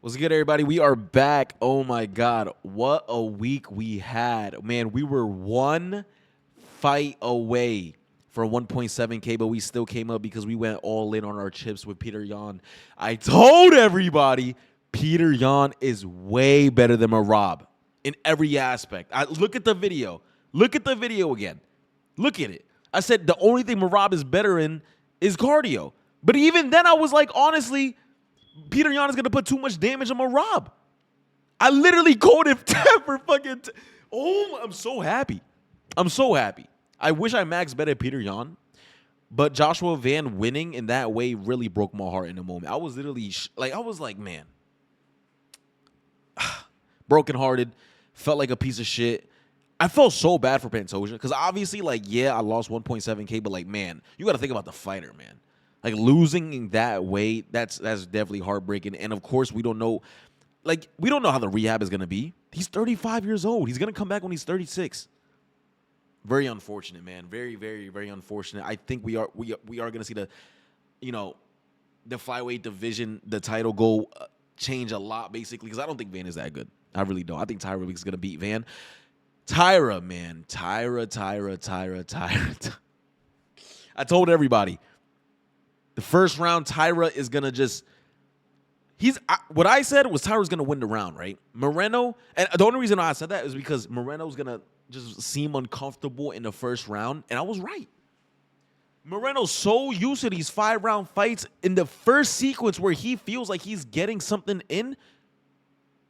What's good, everybody? We are back. Oh my God, what a week we had. Man, we were one fight away for 1.7K, but we still came up because we went all in on our chips with Peter Yan. I told everybody Peter Yan is way better than Marab in every aspect. Look at the video. Look at the video again. Look at it. I said the only thing Marab is better in is cardio. But even then, I was like, honestly, Peter Yan is going to put too much damage on Marab. I literally called him 10 for fucking... I'm so happy. I'm so happy. I wish I maxed better at Peter Yan, but Joshua Van winning in that way really broke my heart in a moment. I was literally... I was like, man. Brokenhearted. Felt like a piece of shit. I felt so bad for Pantoja because obviously, I lost 1.7K, but, man, you got to think about the fighter, man. Losing in that way, that's definitely heartbreaking. And of course, we don't know how the rehab is gonna be. He's 35 years old. He's gonna come back when he's 36. Very unfortunate, man. Very, very, very unfortunate. I think we are gonna see the flyweight division, the title go change a lot, basically, because I don't think Van is that good. I really don't. I think Taira is gonna beat Van. Taira, man. Taira. I told everybody. The first round, Taira is going to just... what I said was Taira's going to win the round, right? Moreno... And the only reason I said that is because Moreno's going to just seem uncomfortable in the first round. And I was right. Moreno's so used to these 5-round fights. In the first sequence where he feels like he's getting something in,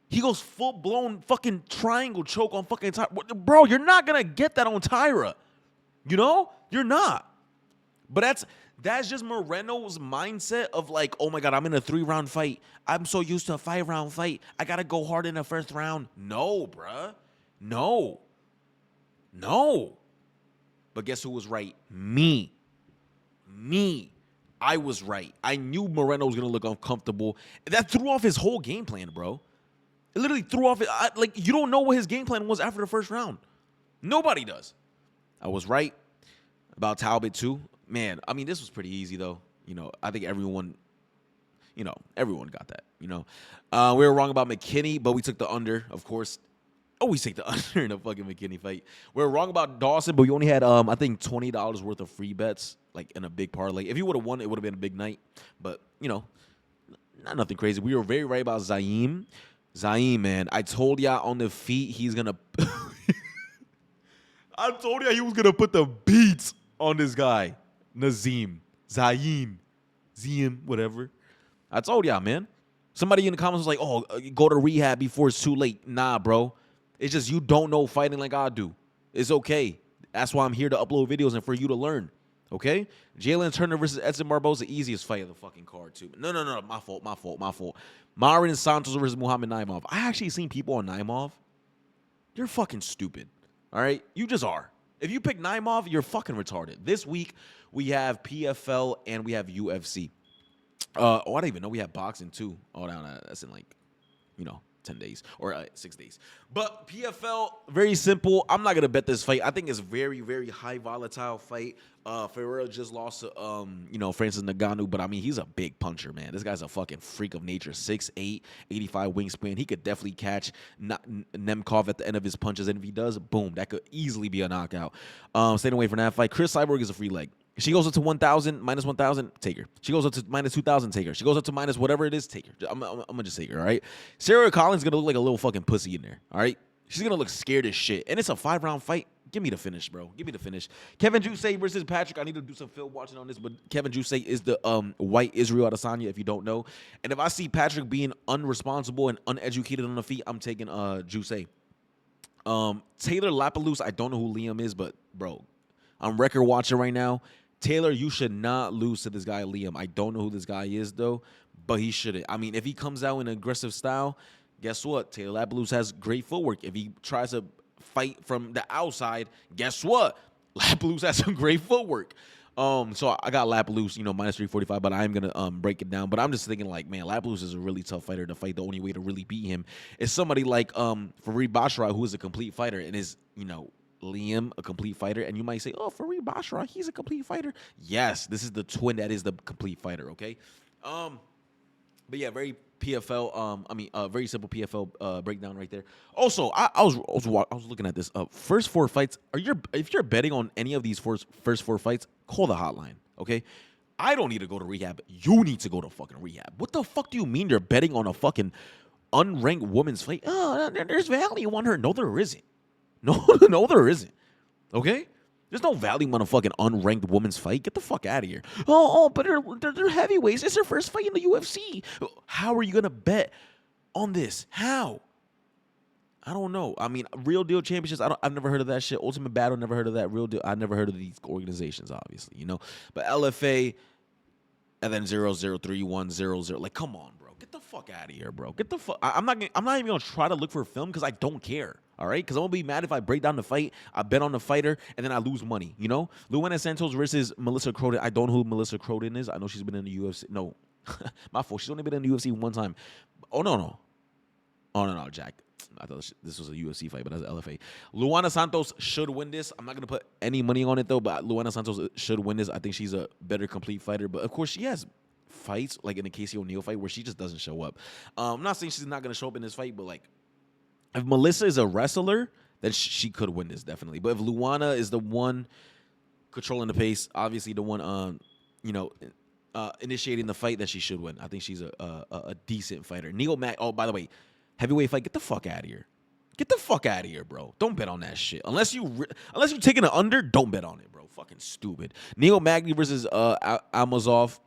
he goes full-blown fucking triangle choke on fucking Taira. Bro, you're not going to get that on Taira. You know? You're not. But that's just Moreno's mindset of oh my God, I'm in a 3-round fight. I'm so used to a 5-round fight. I got to go hard in the first round. No, bruh. No. But guess who was right? Me. I was right. I knew Moreno was going to look uncomfortable. That threw off his whole game plan, bro. It literally threw off you don't know what his game plan was after the first round. Nobody does. I was right about Talbot too. Man, I mean, this was pretty easy, though. I think everyone got that, We were wrong about McKinney, but we took the under, of course. Always take the under in a fucking McKinney fight. We were wrong about Dawson, but we only had, I think, $20 worth of free bets, in a big parlay. If he would have won, it would have been a big night. But, not nothing crazy. We were very right about Zaim. Zaim, man, I told y'all on the feet he's going to... I told y'all he was going to put the beats on this guy. Zaim, whatever. I told y'all, man. Somebody in the comments was like, oh, go to rehab before it's too late. Nah, bro. It's just you don't know fighting like I do. It's okay. That's why I'm here to upload videos and for you to learn. Okay? Jalen Turner versus Edson Barboza, the easiest fight of the fucking card, too. No. My fault. Marin Santos versus Muhammad Naimov. I actually seen people on Naimov. You're fucking stupid. All right? You just are. If you pick Naimov, you're fucking retarded. This week, we have PFL and we have UFC. I don't even know we have boxing, too. Oh, no, that's in 10 days or 6 days. But PFL, very simple. I'm not going to bet this fight. I think it's very, very high volatile fight. Ferreira just lost to, Francis Ngannou, but, I mean, he's a big puncher, man. This guy's a fucking freak of nature. 6'8", 85 wingspan. He could definitely catch Nemkov at the end of his punches, and if he does, boom, that could easily be a knockout. Staying away from that fight. Chris Cyborg is a free leg. She goes up to 1,000, minus 1,000, take her. She goes up to minus 2,000, take her. She goes up to minus whatever it is, take her. I'm going to just take her, all right? Sarah Collins is going to look like a little fucking pussy in there, all right? She's going to look scared as shit. And it's a 5-round fight. Give me the finish, bro. Give me the finish. Kevin Jusay versus Patrick. I need to do some film watching on this, but Kevin Jusay is the white Israel Adesanya, if you don't know. And if I see Patrick being unresponsible and uneducated on the feet, I'm taking Jusay. Taylor Lapalus, I don't know who Liam is, but, bro, I'm record watching right now. Taylor, you should not lose to this guy, Liam. I don't know who this guy is, though, but he shouldn't. I mean, if he comes out in an aggressive style, guess what? Taylor Lapalus has great footwork. If he tries to fight from the outside, guess what? Lapalus has some great footwork. So I got Lapalus, minus 345, but I'm going to break it down. But I'm just thinking, man, Lapalus is a really tough fighter to fight. The only way to really beat him is somebody like Fareed Basharat, who is a complete fighter and is, Liam, a complete fighter, and you might say, oh, Fareed Basharat, he's a complete fighter. Yes, this is the twin that is the complete fighter, okay? But yeah, very PFL. Very simple PFL breakdown right there. Also, I was looking at this. First four fights. If you're betting on any of these first four fights, call the hotline. Okay. I don't need to go to rehab. You need to go to fucking rehab. What the fuck do you mean you're betting on a fucking unranked woman's fight? Oh, there's value on her. No, there isn't. No, no, there isn't. Okay? There's no value on a fucking unranked woman's fight. Get the fuck out of here. But they're heavyweights. It's her first fight in the UFC. How are you going to bet on this? How? I don't know. I mean, Real Deal Championships, I've never heard of that shit. Ultimate Battle, never heard of that. Real Deal, I never heard of these organizations, obviously, you know. But LFA, and then 0031000. Like, come on, bro. Get the fuck out of here, bro. Get the fuck. I'm not even gonna try to look for a film because I don't care. All right, because I'm gonna be mad if I break down the fight, I bet on the fighter, and then I lose money. You know, Luana Santos versus Melissa Croden. I don't know who Melissa Croden is. I know she's been in the UFC. No, my fault. She's only been in the UFC one time. Oh no, Jack. I thought this was a UFC fight, but that's LFA. Luana Santos should win this. I'm not going to put any money on it, though, but Luana Santos should win this. I think she's a better complete fighter. But, of course, she has fights, like in the Casey O'Neill fight, where she just doesn't show up. I'm not saying she's not going to show up in this fight, but, like, if Melissa is a wrestler, then she could win this, definitely. But if Luana is the one controlling the pace, obviously the one, initiating the fight, then she should win. I think she's a decent fighter. Neil Mack, oh, by the way, heavyweight fight, get the fuck out of here. Get the fuck out of here, bro. Don't bet on that shit. Unless you're taking an under, don't bet on it, bro. Fucking stupid. Neil Magny versus Amazov.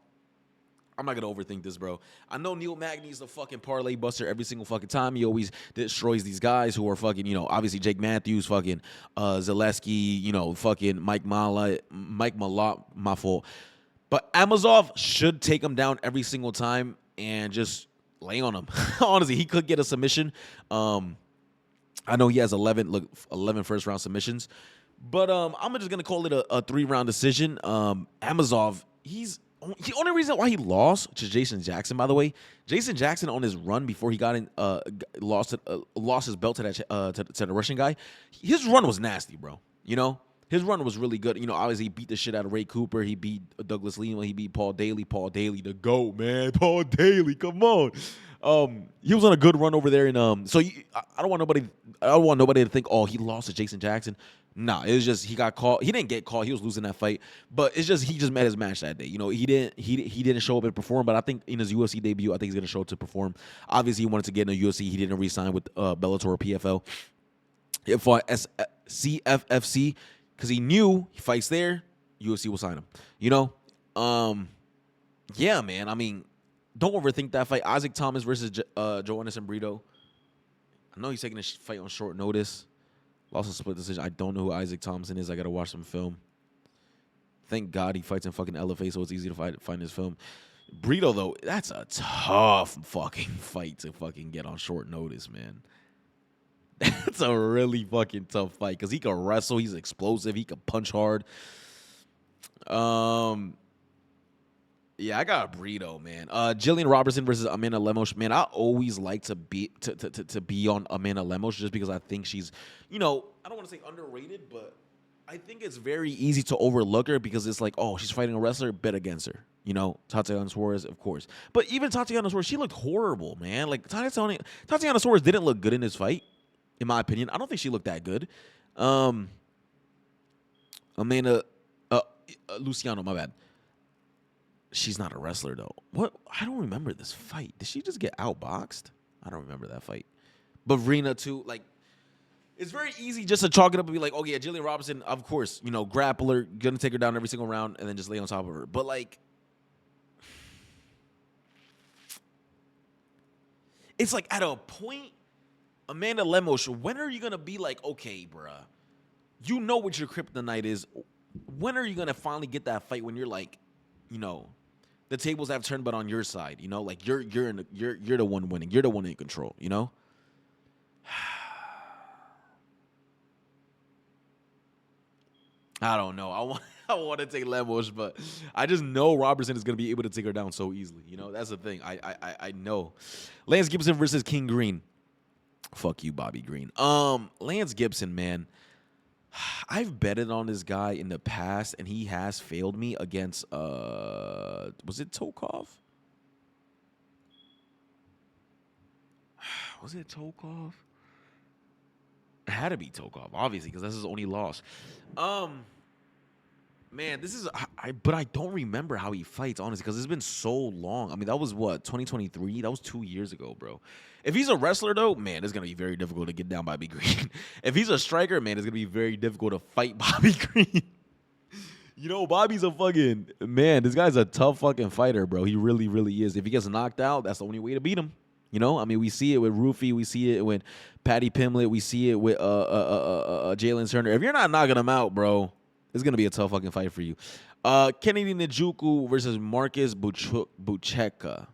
I'm not going to overthink this, bro. I know Neil Magny is the fucking parlay buster every single fucking time. He always destroys these guys who are fucking, you know, obviously Jake Matthews, fucking Zaleski, you know, fucking Mike Malott, my fault. But Amazov should take him down every single time and just lay on him. Honestly, he could get a submission. I know he has 11 first-round submissions. But I'm just going to call it a 3-round decision. Amazov, the only reason why he lost to Jason Jackson, by the way, Jason Jackson on his run before he got in, lost his belt to the Russian guy. His run was nasty, bro. You know, his run was really good. You know, obviously he beat the shit out of Ray Cooper. He beat Douglas Lima. He beat Paul Daly. Paul Daly, the GOAT, man. Paul Daly, come on. He was on a good run over there, and I don't want nobody to think, oh, he lost to Jason Jackson. Nah, it was just he got caught. He didn't get caught. He was losing that fight, but it's just he just met his match that day. You know, he didn't show up and perform, but I think in his UFC debut, I think he's gonna show up to perform. Obviously, he wanted to get in the UFC. He didn't re-sign with Bellator or PFL. He fought CFFC because he knew he fights there, UFC will sign him. You know, yeah, man. I mean, don't overthink that fight. Isaac Thomas versus Joannis Brito. I know he's taking this fight on short notice. Lost a split decision. I don't know who Isaac Thompson is. I got to watch some film. Thank God he fights in fucking LFA, so it's easy to find his film. Brito, though, that's a tough fucking fight to fucking get on short notice, man. That's a really fucking tough fight because he can wrestle. He's explosive. He can punch hard. Yeah, I got Brito, man. Jillian Robertson versus Amanda Lemos. Man, I always like to be on Amanda Lemos just because I think she's, you know, I don't want to say underrated, but I think it's very easy to overlook her because it's like, oh, she's fighting a wrestler, bet against her. You know, Tatiana Suarez, of course. But even Tatiana Suarez, she looked horrible, man. Like, Tatiana Suarez didn't look good in this fight, in my opinion. I don't think she looked that good. Amanda, Luciano, my bad. She's not a wrestler, though. What? I don't remember this fight. Did she just get outboxed? I don't remember that fight. But Rena, too, like, it's very easy just to chalk it up and be like, oh, yeah, Jillian Robertson, of course, you know, grappler, going to take her down every single round and then just lay on top of her. But, like, it's like at a point, Amanda Lemos, when are you going to be like, okay, bruh, you know what your kryptonite is. When are you going to finally get that fight when you're like, you know, the tables have turned, but on your side, you know, like you're the one winning, you're the one in control, you know. I don't know. I want to take Lemos, but I just know Robertson is gonna be able to take her down so easily. You know, that's the thing. I know. Lance Gibson versus King Green. Fuck you, Bobby Green. Lance Gibson, man. I've betted on this guy in the past, and he has failed me against, was it Tokov? Was it Tokov? It had to be Tokov, obviously, because that's his only loss. Man, this is but I don't remember how he fights, honestly, because it's been so long. I mean, that was what, 2023? That was 2 years ago, bro. If he's a wrestler, though, man, it's gonna be very difficult to get down Bobby Green. If he's a striker, man, it's gonna be very difficult to fight Bobby Green. You know, Bobby's a fucking man. This guy's a tough fucking fighter, bro. He really, really is. If he gets knocked out, that's the only way to beat him. You know, I mean, we see it with Rufy, we see it with Patty Pimlet, we see it with Jalen Turner. If you're not knocking him out, bro, it's gonna be a tough fucking fight for you. Kennedy Njoku versus Marcus Buchecha.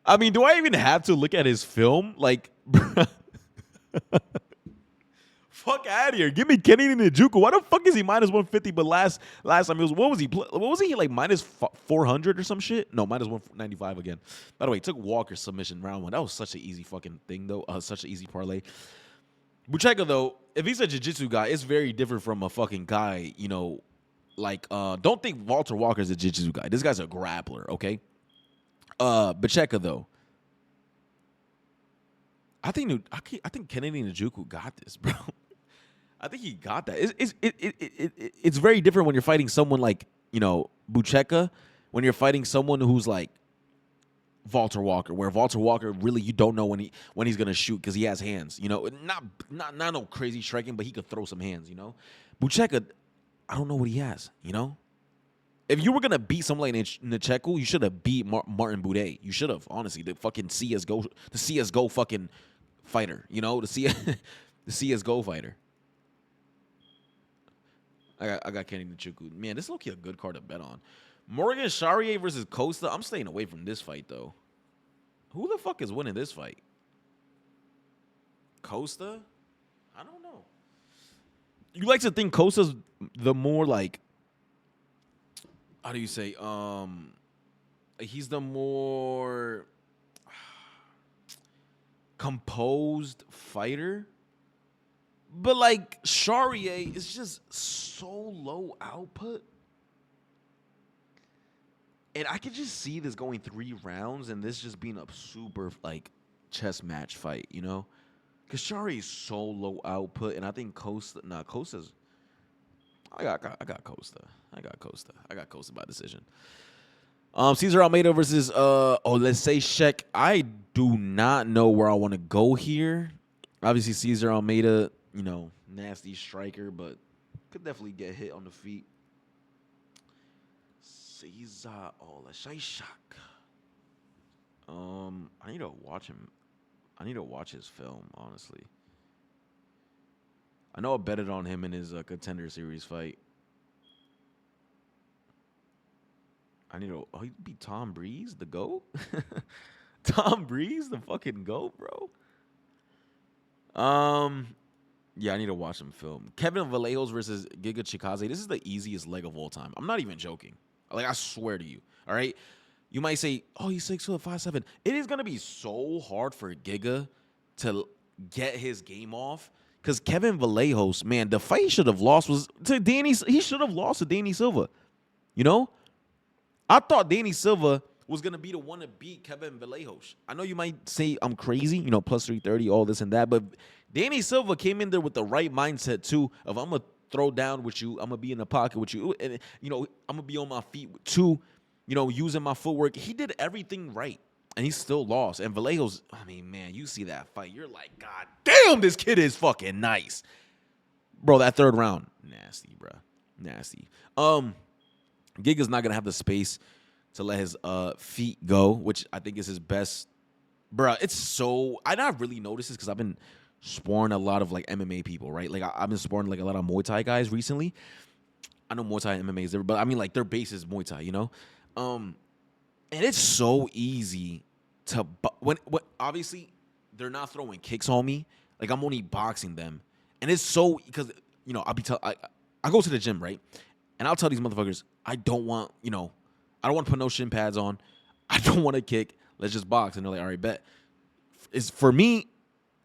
I mean, do I even have to look at his film? Like, fuck out of here. Give me Kennedy Njoku. Why the fuck is he minus 150? But last time he was, what was he like minus 400 or some shit? No, minus 195 again. By the way, he took Walker's submission round 1. That was such an easy fucking thing though. Such an easy parlay. Buchecha though, if he's a jiu-jitsu guy, it's very different from a fucking guy, you know, like don't think Walter Walker's a jiu-jitsu guy. This guy's a grappler, okay? Buchecha though, I think Kennedy Njoku got this, bro. I think he got that. It's very different when you're fighting someone like, you know, Buchecha, when you're fighting someone who's like Walter Walker, where Walter Walker really, you don't know when he's gonna shoot because he has hands. You know, not no crazy striking, but he could throw some hands. You know, Buchecha, I don't know what he has. You know, if you were gonna beat someone like Njoku, you should have beat Martin Buday. You should have, honestly, the fucking CS:GO fucking fighter. You know, the CS:GO fighter. I got Kennedy Njoku. Man, this is low-key a good card to bet on. Morgan Charrier versus Costa. I'm staying away from this fight, though. Who the fuck is winning this fight? Costa? I don't know. You like to think Costa's the more, like, how do you say? He's the more composed fighter. But, like, Charrier is just so low output. And I could just see this going 3 rounds and this just being a super, like, chess match fight, you know? Because Charrier is so low output, and I think Costa's... I got Costa. I got Costa by decision. Cesar Almeida versus, let's say Shek. I do not know where I want to go here. Obviously, Cesar Almeida... You know, nasty striker, but could definitely get hit on the feet. Cesar Olashishak. I need to watch him. I need to watch his film, honestly. I know I betted on him in his Contender Series fight. I need to... Oh, he beat Tom Breeze, the GOAT? Tom Breeze, the fucking GOAT, bro? Yeah, I need to watch him film. Kevin Vallejos versus Giga Chikadze. This is the easiest leg of all time. I'm not even joking. Like, I swear to you. All right? You might say, oh, he's 6'4", 5'7". It is going to be so hard for Giga to get his game off. Because Kevin Vallejos, man, the fight he should have lost was to Danny. He should have lost to Danny Silva. You know? I thought Danny Silva was going to be the one to beat Kevin Vallejos. I know you might say I'm crazy, you know, plus 330, all this and that, but Danny Silva came in there with the right mindset, too, of I'm going to throw down with you, I'm going to be in the pocket with you, and, you know, I'm going to be on my feet, too, you know, using my footwork. He did everything right, and he still lost. And Vallejos, I mean, man, you see that fight, you're like, God damn, this kid is fucking nice. Bro, that third round, nasty, bro, nasty. Giga's not going to have the space to let his feet go, which I think is his best. Bruh, it's so... I not really noticed this because I've been sparring a lot of, like, MMA people, right? Like, I've been sparring, like, a lot of Muay Thai guys recently. I know Muay Thai and MMA is different, but I mean, like, their base is Muay Thai, you know? And it's so easy to... When obviously, they're not throwing kicks on me. Like, I'm only boxing them. And it's so... Because, you know, I go to the gym, right? And I'll tell these motherfuckers, I don't want, you know... I don't want to put no shin pads on. I don't want to kick. Let's just box. And they're like, all right, bet. For me,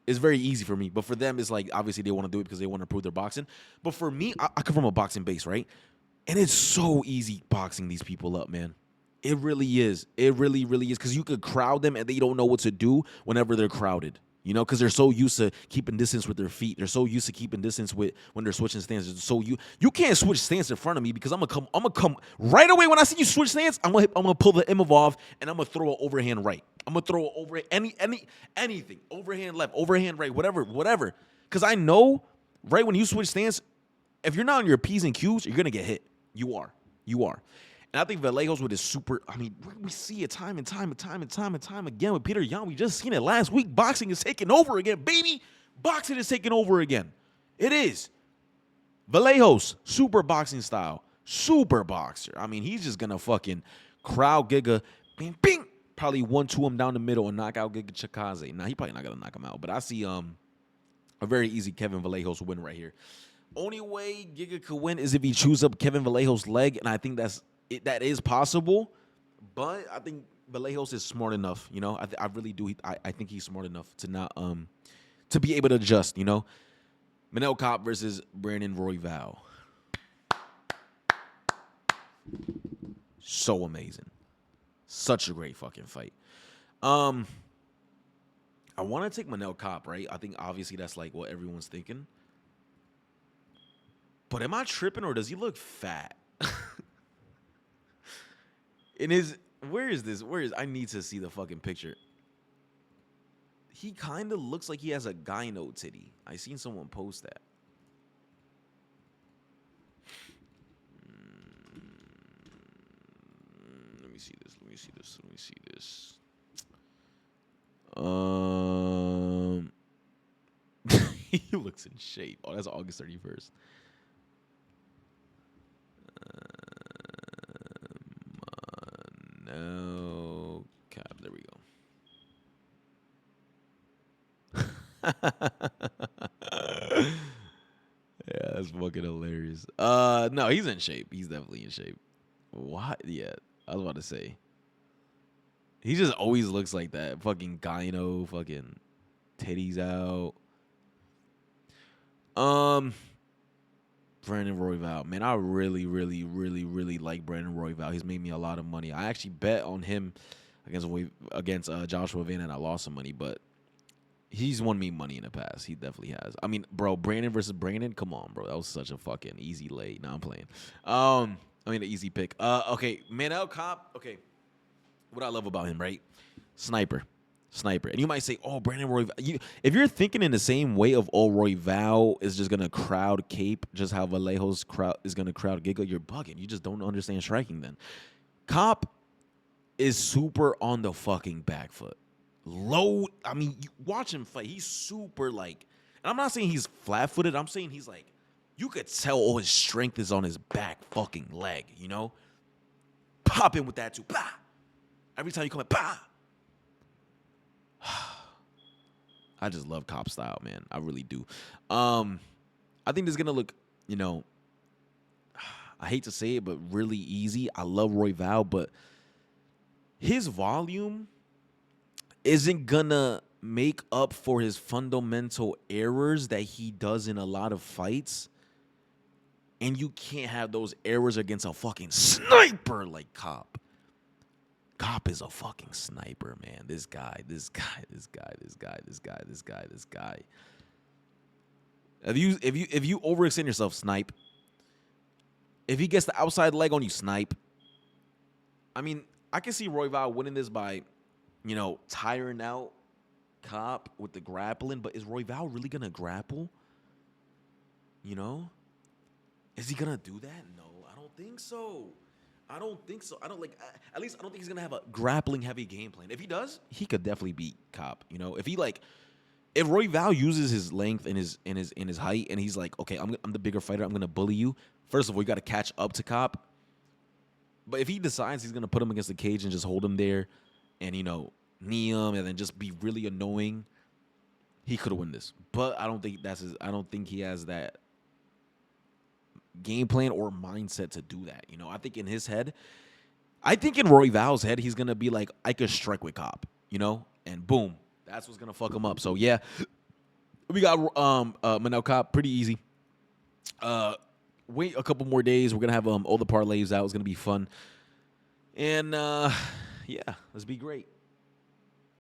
it's very easy for me. But for them, it's like, obviously, they want to do it because they want to improve their boxing. But for me, I come from a boxing base, right? And it's so easy boxing these people up, man. It really is. It really, really is. Because you could crowd them and they don't know what to do whenever they're crowded. You know, because they're so used to keeping distance with their feet. They're so used to keeping distance with when they're switching stances. So you can't switch stance in front of me because I'm gonna come right away when I see you switch stance. I'm gonna pull the imov and I'm gonna throw an overhand right. I'm gonna throw an overhand anything. Overhand left, overhand right, whatever. Because I know right when you switch stance, if you're not on your P's and Q's, you're gonna get hit. You are. And I think Vallejo's with his super. I mean, we see it time and time again with Peter Yan. We just seen it last week. Boxing is taking over again, baby. Boxing is taking over again. It is. Vallejo's super boxing style, super boxer. I mean, he's just gonna fucking crowd Giga, bing, bing. Probably 1-2 him down the middle and knock out Giga Chikadze. Nah, he probably not gonna knock him out, but I see a very easy Kevin Vallejo's win right here. Only way Giga could win is if he chews up Kevin Vallejo's leg, and I think that is possible, but I think Vallejo's is smart enough, you know. I really do. I think he's smart enough to not to be able to adjust, you know. Manel Kape versus Brandon Royval. So amazing, such a great fucking fight. I want to take Manel Kape, right? I think obviously that's like what everyone's thinking. But am I tripping or does he look fat? Where is this? I need to see the fucking picture. He kind of looks like he has a gyno titty. I seen someone post that. Let me see this. He looks in shape. Oh, that's August 31st. No, Kape. There we go. Yeah, that's fucking hilarious. No, he's in shape. He's definitely in shape. What? Yeah, I was about to say. He just always looks like that. Fucking gyno, fucking titties out. Brandon Royval, man, I really like Brandon Royval. He's made me a lot of money. I actually bet on him against Joshua Van, and I lost some money, but he's won me money in the past. He definitely has. I mean, bro, Brandon versus Brandon, come on, bro. That was such a fucking easy lay. Now I'm playing. An easy pick. Okay, Manel Kape. Okay, what I love about him, right? Sniper. And you might say, oh, Brandon Royval. If you're thinking in the same way of, oh, Royval is just going to crowd Kape, just how Vallejo's crowd is going to crowd Giga, you're bugging. You just don't understand striking then. Kape is super on the fucking back foot. Low. I mean, you watch him fight. He's super like, and I'm not saying he's flat-footed. I'm saying he's like, you could tell all his strength is on his back fucking leg, you know? Pop in with that too. Bah! Every time you come in, bah! I just love Kape style, man. I really do. I think this is going to look, you know, I hate to say it, but really easy. I love Royval, but his volume isn't going to make up for his fundamental errors that he does in a lot of fights. And you can't have those errors against a fucking sniper like Kape. Kape is a fucking sniper, man. This guy. If you overextend yourself, snipe. If he gets the outside leg on you, snipe. I mean, I can see Royval winning this by, you know, tiring out Kape with the grappling, but is Royval really gonna grapple? You know? Is he gonna do that? No, I don't think so. At least I don't think he's gonna have a grappling heavy game plan. If he does, he could definitely beat Kape. You know, if Royval uses his length and his height, and he's like, okay, I'm the bigger fighter, I'm gonna bully you. First of all, you got to catch up to Kape. But if he decides he's gonna put him against the cage and just hold him there, and you know, knee him, and then just be really annoying, he could win this. But I don't think he has that game plan or mindset to do that. You know, I think in Royval's head, he's gonna be like, I could strike with Kape, you know, and boom, that's what's gonna fuck him up. So yeah, we got Manel Kape, pretty easy. Wait a couple more days, we're gonna have all the parlays out. It's gonna be fun. And yeah, let's be great.